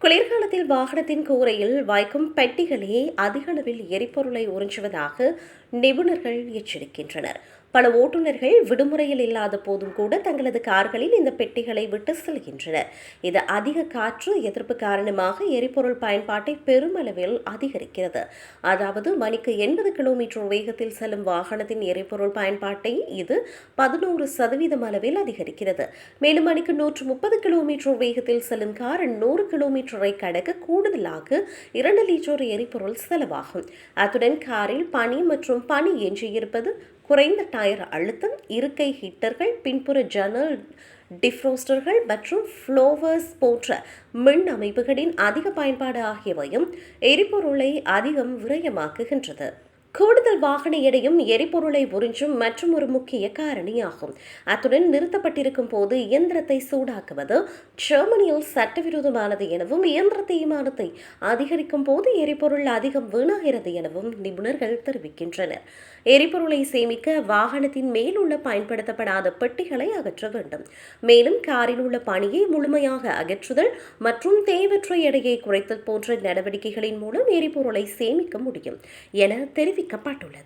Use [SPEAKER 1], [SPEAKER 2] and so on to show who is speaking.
[SPEAKER 1] குளிர்காலத்தில் வாகனத்தின் கூரையில் வைக்கும் பெட்டிகளே அதிக அளவில் எரிபொருளை உறிஞ்சுவதாக நிபுணர்கள் எச்சரிக்கின்றனர். பல ஓட்டுநர்கள் விடுமுறையில் இல்லாத போதும் கூட தங்களது கார்களில் இந்த பெட்டிகளை விட்டு செல்கின்றனர். இது அதிக காற்று எதிர்ப்பு காரணமாக எரிபொருள் பயன்பாட்டை பெருமளவில் அதிகரிக்கிறது. அதாவது மணிக்கு 80 கிலோமீட்டர் வேகத்தில் செல்லும் வாகனத்தின் எரிபொருள் பயன்பாட்டை இது 11% அளவில் அதிகரிக்கிறது. மேலும் மணிக்கு 130 கிலோமீட்டர் வேகத்தில் செல்லும் கார் 100 கிலோமீட்டரை கடக்க கூடுதலாக 2 லிட்டர் எரிபொருள் செலவாகும். அத்துடன் காரில் பனி மற்றும் பனி எஞ்சியிருப்பது, குறைந்த டயர் அழுத்தம், இருக்கை ஹீட்டர்கள், பின்புற ஜன்னல் டிஃப்ரோஸ்டர்கள் மற்றும் ஃப்ளோவர்ஸ் போன்ற மின் அமைப்புகளின் அதிக பயன்பாடு ஆகியவையும் எரிபொருளை அதிகம் விரயமாக்குகின்றது. கூடுதல் வாகன எடையும் எரிபொருளை உறிஞ்சும் மற்றும் ஒரு முக்கிய காரணியாகும். அத்துடன் நிறுத்தப்பட்டிருக்கும் போது இயந்திரத்தை சூடாக்குவது ஜெர்மனியில் சட்டவிரோதமானது எனவும், இயந்திர தேய்மானத்தை அதிகரிக்கும் போது எரிபொருள் அதிகம் வீணாகிறது எனவும் நிபுணர்கள் தெரிவிக்கின்றனர். எரிபொருளை சேமிக்க வாகனத்தின் மேலுள்ள பயன்படுத்தப்படாத பெட்டிகளை அகற்ற வேண்டும். மேலும் காரில் உள்ள பனியை முழுமையாக அகற்றுதல் மற்றும் தேவையற்ற எடையை குறைத்தல் போன்ற நடவடிக்கைகளின் மூலம் எரிபொருளை சேமிக்க முடியும் என தெரிவிக்கப்பட்டுள்ளது.